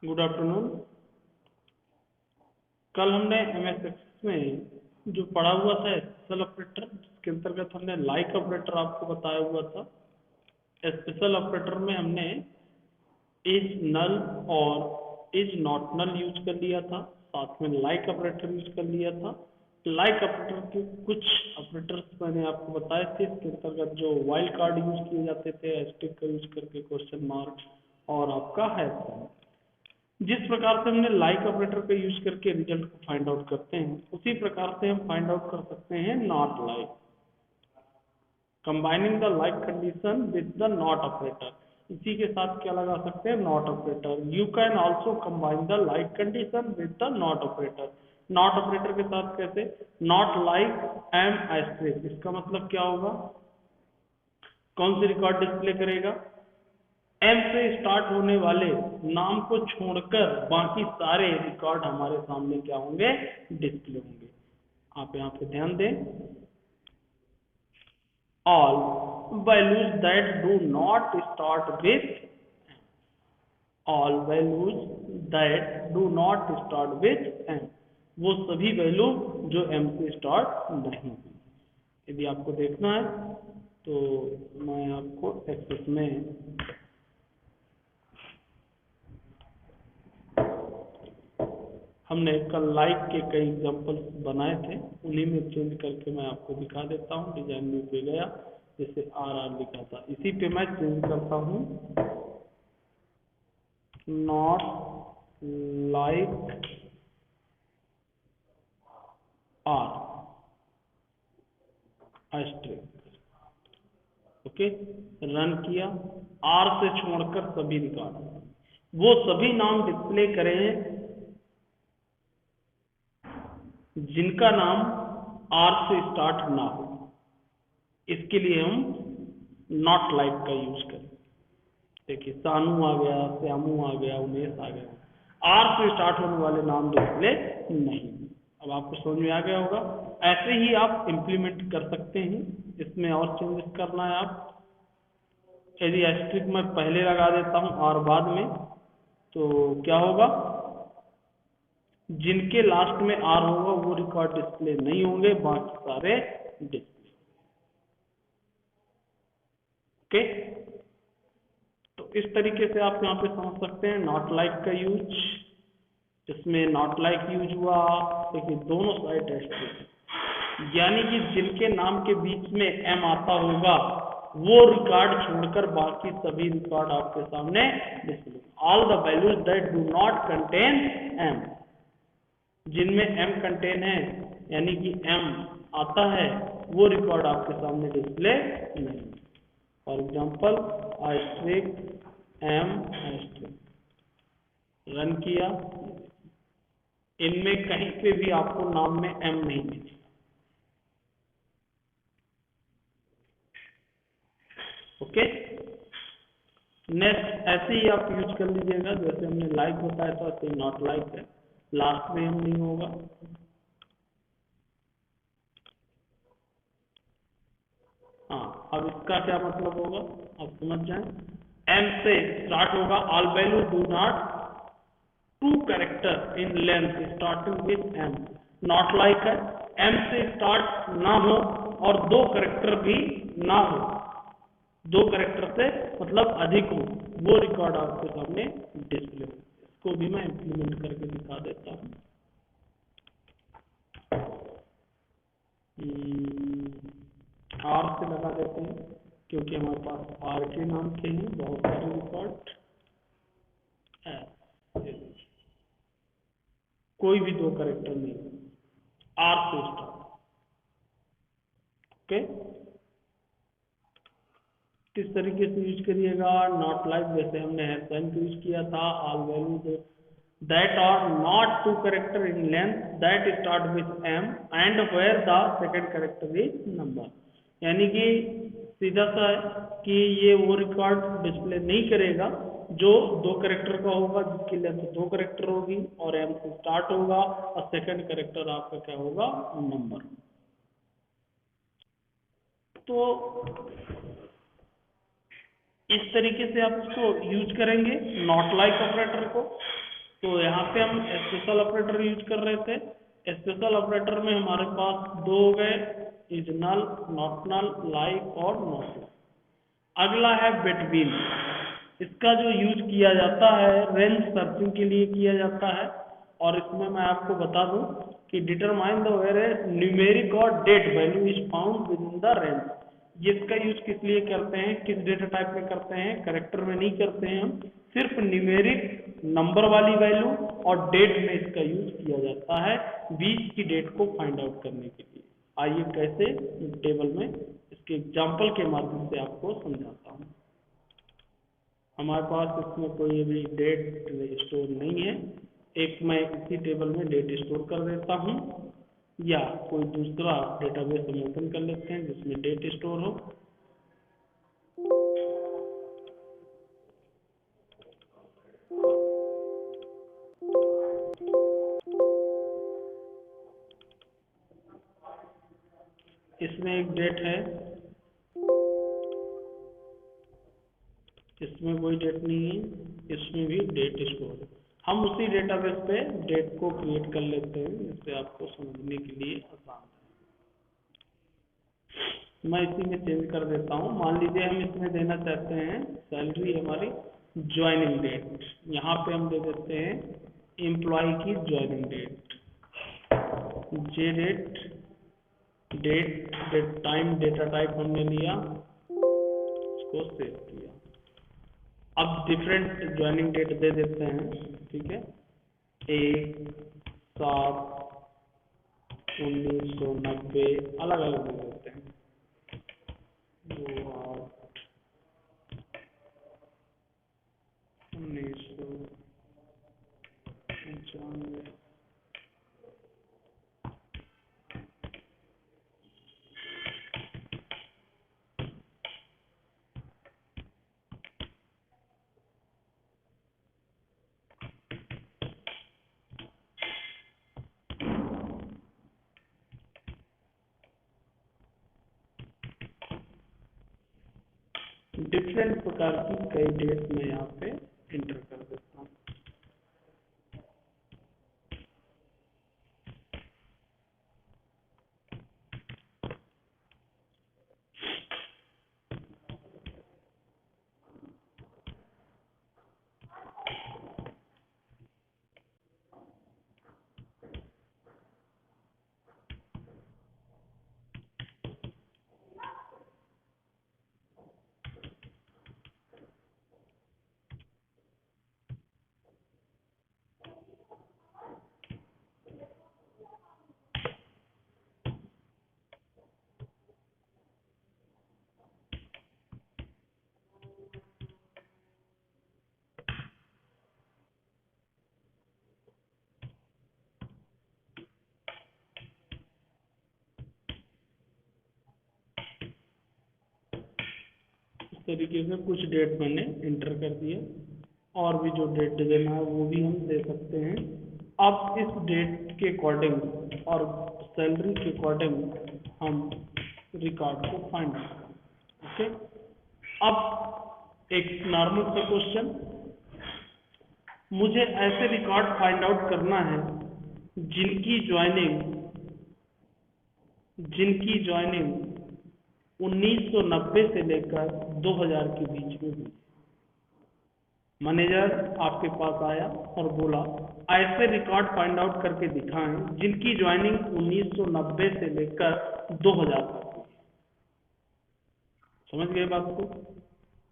Good afternoon. कल हमने MS access में जो पढ़ा हुआ था स्पेशल ऑपरेटर, जिसके अंतर्गत हमने लाइक ऑपरेटर आपको बताया हुआ था। स्पेशल ऑपरेटर में हमने इज नल और इज नॉट नल यूज कर लिया था, साथ में लाइक ऑपरेटर यूज कर लिया था। लाइक ऑपरेटर के कुछ ऑपरेटर्स मैंने आपको बताए थे, इसके अंतर्गत जो वाइल्ड कार्ड यूज किए जाते थे, एस्टेरिक का यूज करके, क्वेश्चन मार्क और आपका हैश। जिस प्रकार से हमने लाइक ऑपरेटर का यूज करके रिजल्ट को फाइंड आउट करते हैं, उसी प्रकार से हम फाइंड आउट कर सकते हैं not like, combining the like condition with the not operator. इसी के साथ क्या लगा सकते हैं, not operator. You can also combine the like condition with the not operator. Not operator के साथ कैसे, नॉट लाइक एम एस्टेरिक, इसका मतलब क्या होगा, कौन सी रिकॉर्ड डिस्प्ले करेगा, एम से स्टार्ट होने वाले नाम को छोड़कर बाकी सारे रिकॉर्ड हमारे सामने क्या होंगे, डिस्प्ले होंगे। आप यहाँ पे ध्यान दें, all values that do not start with, all values that do not start with M, वो सभी वैल्यू जो एम से स्टार्ट नहीं हुई। यदि आपको देखना है तो मैं आपको एक्सेस में हमने कल लाइक के कई एग्जांपल्स बनाए थे, उन्हीं में चेंज करके मैं आपको दिखा देता हूँ। डिजाइन में पे गया, जैसे आर लिखा था, इसी पे मैं चेंज करता हूँ, not like R asterisk. Okay, run किया, आर से छोड़कर सभी रिकॉर्ड, वो सभी नाम डिस्प्ले करें जिनका नाम आर से स्टार्ट ना हो। इसके लिए हम नॉट लाइक का यूज करें। देखिए, सानू आ गया, श्यामू आ गया, उमेश आ गया, आर से स्टार्ट होने वाले नाम डिस्प्ले नहीं। अब आपको समझ में आ गया होगा। ऐसे ही आप इंप्लीमेंट कर सकते हैं, इसमें और चेंजेस करना है आप। यदि एस्टेरिक मैं पहले लगा देता हूं और बाद में, तो क्या होगा, जिनके लास्ट में आर होगा वो रिकॉर्ड डिस्प्ले नहीं होंगे, बाकी सारे डिस्प्ले। ओके, तो इस तरीके से आप यहाँ पे समझ सकते हैं नॉट लाइक का यूज। इसमें नॉट लाइक यूज हुआ, देखिए दोनों साइड एस्टेरिक, यानी कि जिनके नाम के बीच में एम आता होगा वो रिकॉर्ड छोड़कर बाकी सभी रिकॉर्ड आपके सामने display. All the values that do not contain M, जिनमें एम कंटेन है यानी कि एम आता है, वो रिकॉर्ड आपके सामने डिस्प्ले नहीं। For example asterisk M asterisk, run किया, इनमें कहीं पे भी आपको नाम में एम नहीं मिली। ओके, नेक्स्ट ऐसे ही आप यूज कर लीजिएगा, जैसे हमने लाइक बताया था ऐसे नॉट लाइक है, लास्ट में हम नहीं होगा। हाँ, अब इसका क्या मतलब होगा आप समझ जाएं। एम से स्टार्ट होगा, all value do not two character in length starting with M. Not like है, एम से स्टार्ट ना हो और 2 कैरेक्टर भी ना हो, 2 कैरेक्टर से मतलब अधिक हो, वो रिकॉर्ड आपके सामने डिस्प्ले हो। इसको भी मैं इंप्लीमेंट करके दिखा देता हूँ। आर से लगा देते हैं, क्योंकि हमारे पास आर के नाम के हैं बहुत सारे रिकॉर्ड। कोई भी 2 कैरेक्टर नहीं, आर से स्टार्ट। ओके, किस तरीके से यूज करिएगा, नॉट लाइक जैसे हमने हैश यूज किया था, all value that are not 2 character in length that start with M and where the second character is number। यानी कि सीधा सा है कि ये वो रिकॉर्ड डिस्प्ले नहीं करेगा जो 2 कैरेक्टर का होगा, जिसकी लेंथ 2 कैरेक्टर होगी और M से स्टार्ट होगा और सेकंड कैरेक्टर आपका क्या होगा, नंबर। तो इस तरीके से आप उसको यूज करेंगे नॉट लाइक ऑपरेटर को। तो यहाँ पे हम स्पेशल ऑपरेटर यूज कर रहे थे। स्पेशल ऑपरेटर में हमारे पास दो हो गए, is null, not null, like और नॉट। अगला है बिटवीन। इसका जो यूज किया जाता है रेंज सर्चिंग के लिए किया जाता है, और इसमें मैं आपको बता दूं कि डिटरमाइन द वेयर न्यूमेरिक और date value is found within the range. जिसका यूज किस लिए करते हैं, किस डेटा टाइप में करते हैं, कैरेक्टर में नहीं करते हैं हम, सिर्फ न्यूमेरिक नंबर वाली वैल्यू और डेट में इसका यूज किया जाता है बीच की डेट को फाइंड आउट करने के लिए। आइए कैसे टेबल में इसके एग्जाम्पल के माध्यम से आपको समझाता हूँ। हमारे पास इसमें कोई भी डेट स्टोर नहीं है। एक मैं इसी टेबल में डेट स्टोर कर देता हूँ, या कोई दूसरा डेटाबेस हम ओपन कर लेते हैं जिसमें डेट स्टोर हो। इसमें एक डेट है, इसमें कोई डेट नहीं है, इसमें भी डेट स्टोर है। हम उसी डेटाबेस पे डेट को क्रिएट कर लेते हैं जिससे आपको समझने के लिए आसान है। मैं इसी में चेंज कर देता हूँ। मान लीजिए हम इसमें देना चाहते हैं सैलरी हमारी ज्वाइनिंग डेट, यहाँ पे हम दे देते हैं एम्प्लॉय की joining date, J date, date time data type हमने लिया, इसको सेव किया। अब डिफरेंट ज्वाइनिंग डेट दे देते हैं, ठीक है, 1/7/1990 अलग अलग दे देते हैं, 2/8/1995। डिफरेंट प्रकार की कई डेट मैं यहाँ पे एंटर कर देता हूँ। इस तरीके से कुछ डेट मैंने एंटर कर दिए, और भी जो डेट देना है वो भी हम दे सकते हैं। अब इस डेट के अकॉर्डिंग और सैलरी के अकॉर्डिंग हम रिकॉर्ड को फाइंड करेंगे। ओके, अब एक नॉर्मल सा क्वेश्चन, मुझे ऐसे रिकॉर्ड फाइंड आउट करना है जिनकी ज्वाइनिंग 1990 से लेकर 2000 के बीच में हुई। मैनेजर आपके पास आया और बोला ऐसे रिकॉर्ड फाइंड आउट करके दिखाएं जिनकी ज्वाइनिंग 1990 से लेकर 2000 तक हुई। समझ गए बात को?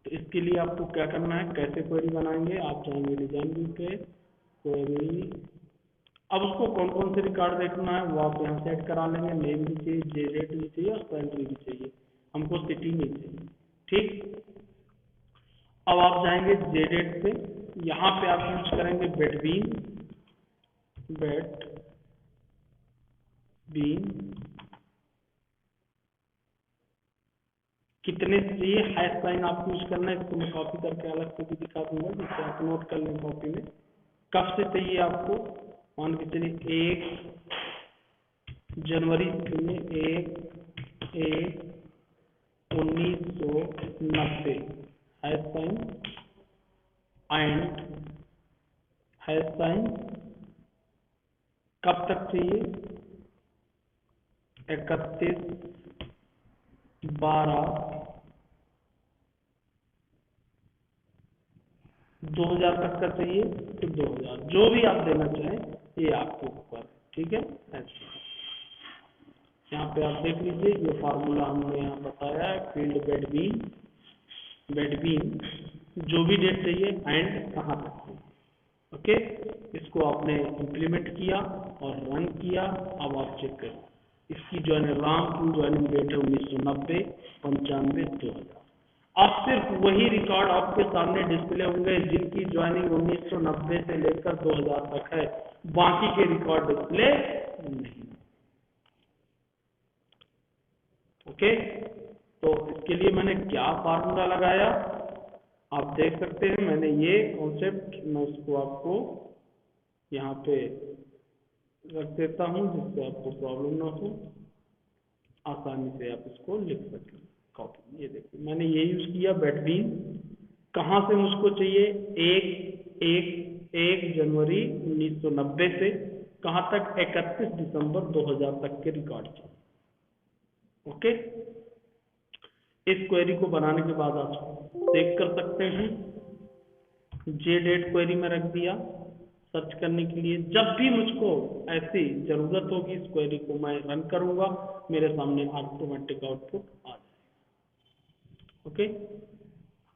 तो इसके लिए आपको क्या करना है, कैसे क्वेरी बनाएंगे, आप जाएंगे डिजाइन व्यू पे, क्वेरी। अब उसको कौन कौन से रिकॉर्ड देखना है वो आप यहाँ सेट करा लेंगे। नेम भी चाहिए, जे डेट भी चाहिए और सैलरी भी चाहिए, हमको सिटी नहीं चाहिए। ठीक, अब आप जाएंगे जे डेट पे, यहाँ पे आप यूज करेंगे बिटवीन कितने चाहिए, हैश साइन आपको यूज करना है। इसको मैं कॉपी करके अलग से भी दिखा दूंगा जिससे आप नोट कर लें कॉपी में। कब से चाहिए आपको, मान के चलिए 1 जनवरी से चाहिए, 1/1/1990। Hash sign and hash sign कब तक चाहिए? 31/12/2000 तक का चाहिए तो 2000, जो भी आप देना चाहें ये आपके ऊपर, ठीक है। ऐसे यहाँ पे आप देख लीजिए, ये फार्मूला हमने यहाँ बताया है, फील्ड बेडबीन जो भी डेट चाहिए एंड कहाँ तक चाहिए। ओके, इसको आपने इम्प्लीमेंट किया और रन किया। अब आप चेक करें, इसकी ज्वाइनिंग राम की ज्वाइनिंग डेट है 1990 95/2000। अब सिर्फ वही रिकॉर्ड आपके सामने डिस्प्ले होंगे जिनकी ज्वाइनिंग 1990 से लेकर 2000 तक है, बाकी के रिकॉर्ड डिस्प्ले नहीं। ओके, तो इसके लिए मैंने क्या फार्मूला लगाया आप देख सकते हैं। मैंने ये कॉन्सेप्ट मैं उसको आपको यहाँ पे रख देता हूँ जिससे आपको प्रॉब्लम ना हो, आसानी से आप इसको लिख सकें कॉपी में। ये देखिए मैंने ये यूज किया बेडबीन, कहाँ से मुझको चाहिए? 1 जनवरी 1990 से कहाँ तक? 31 दिसंबर 2000 तक के रिकॉर्ड चाहिए। ओके, इस क्वेरी को बनाने के बाद आप चेक कर सकते हैं। जे डेट क्वेरी में रख दिया सर्च करने के लिए, जब भी मुझको ऐसी जरूरत होगी इस क्वेरी को मैं रन करूंगा, मेरे सामने ऑटोमेटिक आउटपुट आ जाएगा। ओके,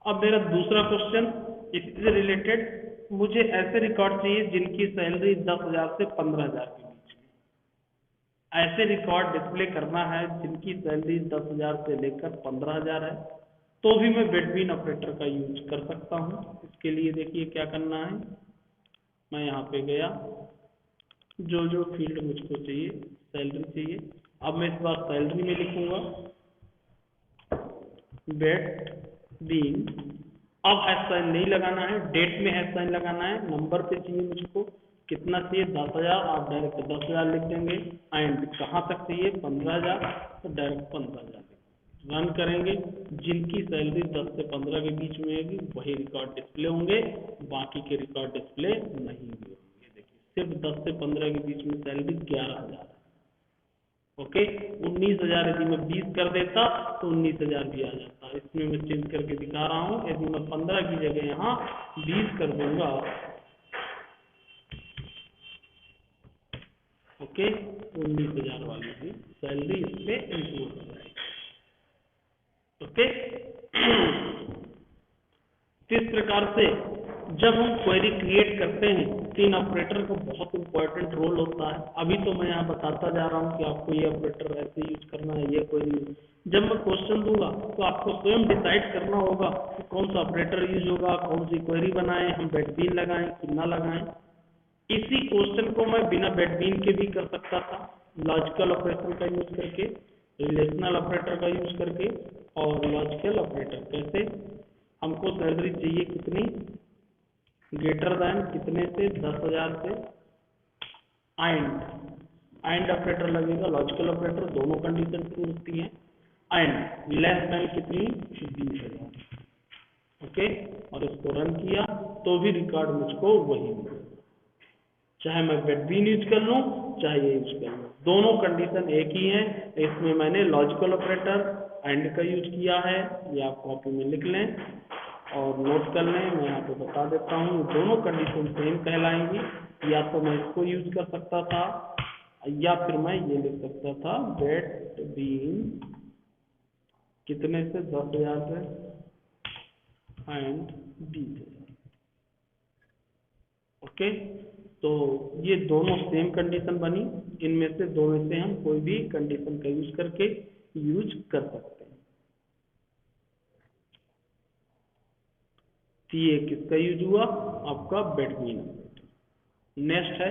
अब मेरा दूसरा क्वेश्चन इससे रिलेटेड, मुझे ऐसे रिकॉर्ड चाहिए जिनकी सैलरी 10,000 से 15,000 के बीच में। ऐसे रिकॉर्ड डिस्प्ले करना है जिनकी सैलरी 10,000 से लेकर 15,000 है, तो भी मैं बेडबीन ऑपरेटर का यूज कर सकता हूँ। इसके लिए देखिए क्या करना है, मैं यहाँ पे गया, जो फील्ड मुझको चाहिए, सैलरी चाहिए, अब मैं इस बार सैलरी में लिखूंगा बेडबीन। अब हैश साइन नहीं लगाना है, डेट में हैश साइन लगाना है, नंबर पे चाहिए मुझको, कितना चाहिए? 10,000, आप डायरेक्ट 10,000 लिख देंगे एंड कहाँ तक चाहिए? 15,000, तो डायरेक्ट 15,000 रन करेंगे। जिनकी सैलरी 10 से 15 के बीच में होगी वही रिकॉर्ड डिस्प्ले होंगे, बाकी के रिकॉर्ड डिस्प्ले नहीं होंगे। देखिए सिर्फ 10 से 15 के बीच में सैलरी 11,000 है। ओके, 19,000 यदि मैं 20 कर देता तो 19,000 भी आ जाता। इसमें मैं चेंज करके दिखा रहा हूँ, यदि मैं 15 की जगह यहाँ 20 कर दूंगा, ओके, 19,000 वाली भी सैलरी इसमें इंक्लूड हो जाएगी। ओके, इस प्रकार से जब हम क्वेरी क्रिएट करते हैं तो इन ऑपरेटर का बहुत इंपॉर्टेंट रोल होता है। अभी तो मैं यहाँ बताता जा रहा हूँ कि आपको ये ऑपरेटर ऐसे यूज करना है, ये क्वेरी। जब मैं क्वेश्चन दूंगा तो आपको स्वयं डिसाइड करना होगा कि कौन सा ऑपरेटर यूज होगा, कौन सी क्वेरी बनाएं, हम बेडबीन लगाएं कि ना लगाएं। इसी क्वेश्चन को मैं बिना बेडबीन के भी कर सकता था, लॉजिकल ऑपरेटर का यूज करके, रिलेशनल ऑपरेटर का यूज करके। और लॉजिकल ऑपरेटर कैसे? हमको सैलरी चाहिए कितनी? ग्रेटर देन कितने से? 10,000 से। एंड ऑपरेटर लगेगा, लॉजिकल ऑपरेटर, दोनों कंडीशन ट्रू होती है। एंड लेस देन कितनी? 20,000। ओके, और इसको रन किया तो भी रिकॉर्ड मुझको वही मिलेगा, चाहे मैं बेडबीन यूज कर लूँ चाहे ये यूज कर लूँ, दोनों कंडीशन एक ही है। इसमें मैंने लॉजिकल ऑपरेटर एंड का यूज किया है, ये आप कॉपी में लिख लें और नोट कर लें। मैं यहाँ पे बता देता हूँ, दोनों कंडीशन सेम कहलाएंगी। या तो मैं इसको यूज कर सकता था या फिर मैं ये लिख सकता था बेडबीन कितने से? 10,000 से एंड 20,000। ओके, तो ये दोनों सेम कंडीशन बनी, इनमें से दो में से हम कोई भी कंडीशन का यूज करके यूज कर सकते हैं। तो ये किसका यूज हुआ? आपका बेडबीन। नेक्स्ट है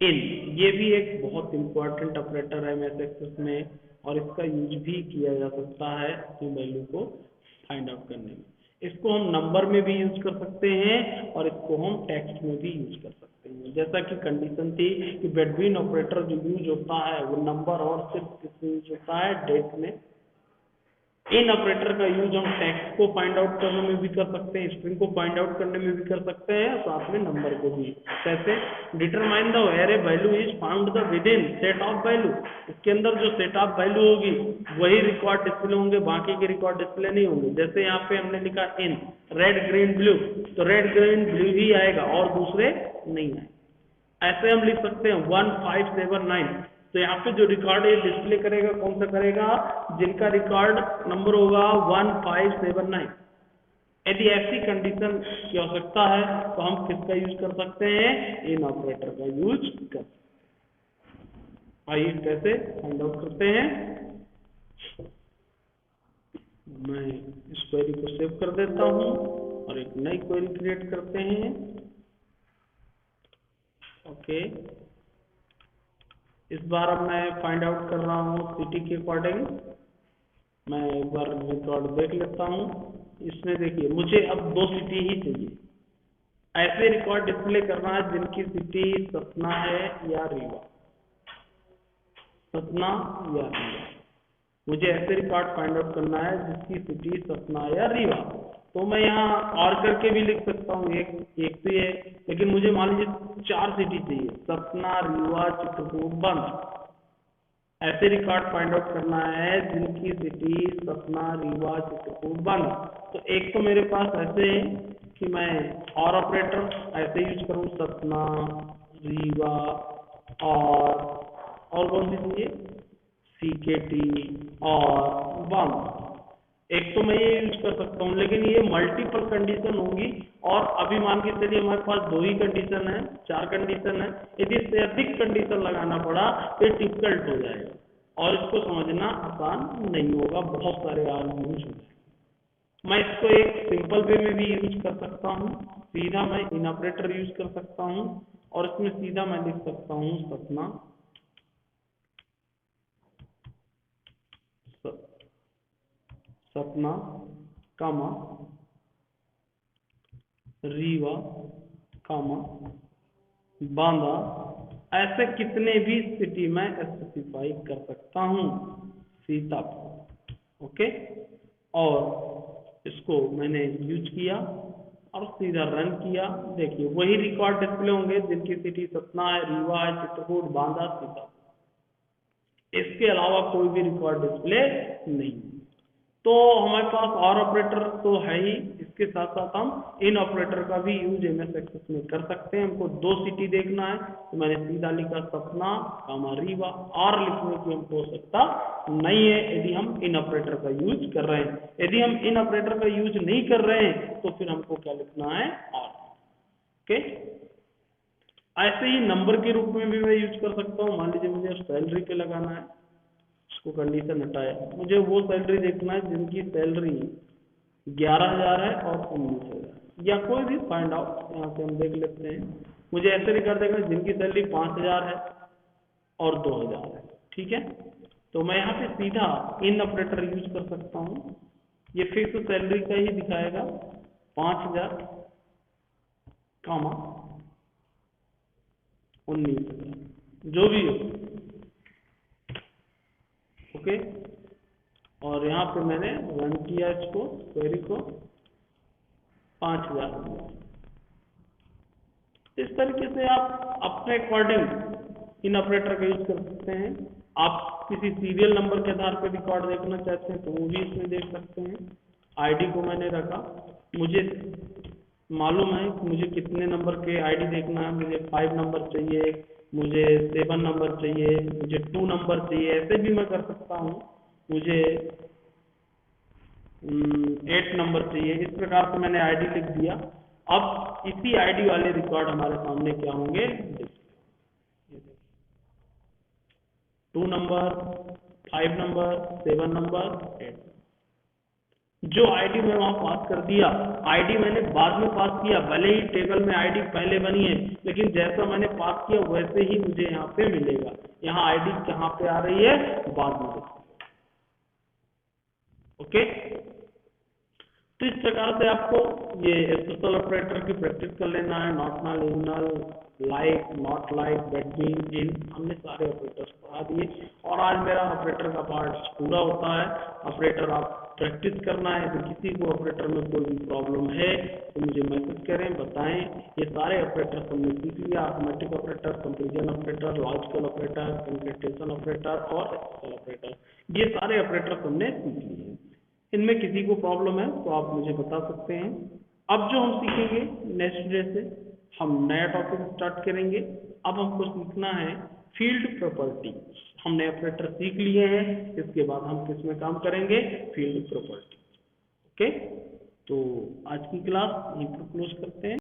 इन, ये भी एक बहुत इंपॉर्टेंट ऑपरेटर है MS एक्सेस में, और इसका यूज भी किया जा सकता है की वैल्यू को फाइंड आउट करने में। इसको हम नंबर में भी यूज कर सकते हैं और इसको हम टेक्स्ट में भी यूज कर सकते हैं। जैसा कि कंडीशन थी कि बेडबीन ऑपरेटर जो यूज होता है वो नंबर और सिर्फ किस यूज होता है? डेट में। इन ऑपरेटर का यूज हम टेक्स्ट को फाइंड आउट करने में भी कर सकते हैं, स्ट्रिंग को फाइंड आउट करने में भी कर सकते हैं, साथ में नंबर को भी। कैसे? Determine the where a value is found the within set of value, इसके अंदर जो सेट ऑफ वैल्यू होगी वही रिकॉर्ड डिस्प्ले होंगे, बाकी के रिकॉर्ड डिस्प्ले नहीं होंगे। जैसे यहाँ पे हमने लिखा इन रेड ग्रीन ब्लू, तो रेड ग्रीन ब्लू ही आएगा और दूसरे नहीं आए। ऐसे हम लिख सकते हैं 1579, तो यहाँ पे जो रिकॉर्ड है डिस्प्ले करेगा कौन सा करेगा? जिनका रिकॉर्ड नंबर होगा 1579। यदि ऐसी कंडीशन की आवश्यकता है तो हम किसका यूज कर सकते हैं? इन ऑपरेटर का यूज कर। आइए कैसे फाइंड आउट करते हैं। मैं इस क्वेरी को सेव कर देता हूं और एक नई क्वेरी क्रिएट करते हैं। ओके, इस बार अब मैं फाइंड आउट कर रहा हूँ सिटी के अकॉर्डिंग। मैं एक बार रिकॉर्ड देख लेता हूँ। इसमें देखिए मुझे अब 2 सिटी ही चाहिए। ऐसे रिकॉर्ड डिस्प्ले करना है जिनकी सिटी सतना है या रीवा, सतना या रीवा। मुझे ऐसे रिकॉर्ड फाइंड आउट करना है जिसकी सिटी सतना या रीवा। तो मैं यहाँ और करके भी लिख सकता हूँ, एक तो ये, लेकिन मुझे मान लीजिए 4 सिटी चाहिए, सतना, रीवा, चित्रकूट, बंद। ऐसे रिकॉर्ड फाइंड आउट करना है जिनकी सिटी सतना, रीवा, चित्रकूट, बंद। तो एक तो मेरे पास ऐसे है कि मैं और ऑपरेटर ऐसे यूज करूँ, सतना, रीवा और कौन सी चाहिए? सीकेटी और बंद। एक तो मैं ये यूज कर सकता हूँ, लेकिन ये मल्टीपल कंडीशन होंगी और अभी मान के चलिए हमारे पास 2 ही कंडीशन है, 4 कंडीशन है। यदि इससे अधिक कंडीशन लगाना पड़ा तो ये डिफिकल्ट हो जाएगा और इसको समझना आसान नहीं होगा, बहुत सारे आर्ग्यूमेंट्स हो जाएंगे। मैं इसको एक सिंपल वे में भी यूज कर सकता हूँ, सीधा मैं इन ऑपरेटर यूज कर सकता हूँ और इसमें सीधा मैं लिख सकता हूँ सतना, सतना, कामा, रीवा, कामा, बांदा। ऐसे कितने भी सिटी में स्पेसिफाई कर सकता हूँ, सीतापुर। ओके, और इसको मैंने यूज किया और सीधा रन किया। देखिए वही रिकॉर्ड डिस्प्ले होंगे जिनकी सिटी सतना है, रीवा है, चित्रकूट, बांदा, सीतापुर। इसके अलावा कोई भी रिकॉर्ड डिस्प्ले नहीं। तो हमारे पास और ऑपरेटर तो है ही, इसके साथ साथ हम इन ऑपरेटर का भी यूज एमएस एक्सेस में कर सकते हैं। हमको 2 सिटी देखना है तो मैंने सीधा लिखा सतना, कामा, रीवा। और लिखने की हमको आवश्यकता नहीं है यदि हम इन ऑपरेटर का यूज कर रहे हैं। यदि हम इन ऑपरेटर का यूज नहीं कर रहे हैं तो फिर हमको क्या लिखना है? और। ओके, ऐसे ही नंबर के रूप में भी मैं यूज कर सकता हूँ। मान लीजिए मुझे सैलरी पे लगाना है, इसको कंडीशन हटाए, मुझे वो सैलरी देखना है जिनकी सैलरी 11,000 है और 19,000, या कोई भी फाइंड आउट यहाँ से हम देख लेते हैं। मुझे ऐसे रिकॉर्ड देखना है जिनकी सैलरी 5,000 है और 2,000 है। ठीक है, तो मैं यहाँ पे सीधा इन ऑपरेटर यूज कर सकता हूँ। ये फिक्स सैलरी का ही दिखाएगा, 5,000 कामा 19,000 जो भी हो। ओके, और यहाँ पे मैंने रन किया इसको, क्वेरी को, 5,000। इस तरीके से आप अपने अकॉर्डिंग इन ऑपरेटर का यूज कर सकते हैं। आप किसी सीरियल नंबर के आधार पर रिकॉर्ड देखना चाहते हैं तो वो भी इसमें देख सकते हैं। आईडी को मैंने रखा, मुझे मालूम है कि मुझे कितने नंबर के आईडी देखना है। मुझे 5 नंबर चाहिए, मुझे 7 नंबर चाहिए, मुझे 2 नंबर चाहिए, ऐसे भी मैं कर सकता हूँ। मुझे 8 नंबर चाहिए। इस प्रकार से मैंने आईडी लिख दिया। अब इसी आईडी वाले रिकॉर्ड हमारे सामने क्या होंगे? 2 नंबर, 5 नंबर, 7 नंबर, 8। जो आईडी मैं वहां पास कर दिया, आईडी मैंने बाद में पास किया, भले ही टेबल में आईडी पहले बनी है, लेकिन जैसा मैंने पास किया वैसे ही मुझे यहाँ पे मिलेगा। यहाँ आईडी कहाँ पे आ रही है? बाद में। ओके, तो इस प्रकार से आपको ये स्पेशल ऑपरेटर की प्रैक्टिस कर लेना है। Not, null, in null, like, not like, that mean, in, हमने सारे ऑपरेटर्स पढ़ा दिए और आज मेरा ऑपरेटर का पार्ट पूरा होता है। ऑपरेटर आप प्रैक्टिस करना है। तो किसी को ऑपरेटर में कोई भी प्रॉब्लम है तो मुझे मैसेज करें, बताएं। ये सारे ऑपरेटर हमने सीख लिया, arithmetic operator, comparison operator, logical operator, concatenation operator और एसक्यूएल ऑपरेटर, ये सारे ऑपरेटर हमने सीख लिए। इनमें किसी को प्रॉब्लम है तो आप मुझे बता सकते हैं। अब जो हम सीखेंगे नेक्स्ट डे से हम नया टॉपिक स्टार्ट करेंगे। अब हमको सीखना है फील्ड प्रॉपर्टी। हमने ऑपरेटर सीख लिए हैं, इसके बाद हम किस में काम करेंगे, फील्ड प्रॉपर्टी। ओके, तो आज की क्लास यहीं पर क्लोज करते हैं।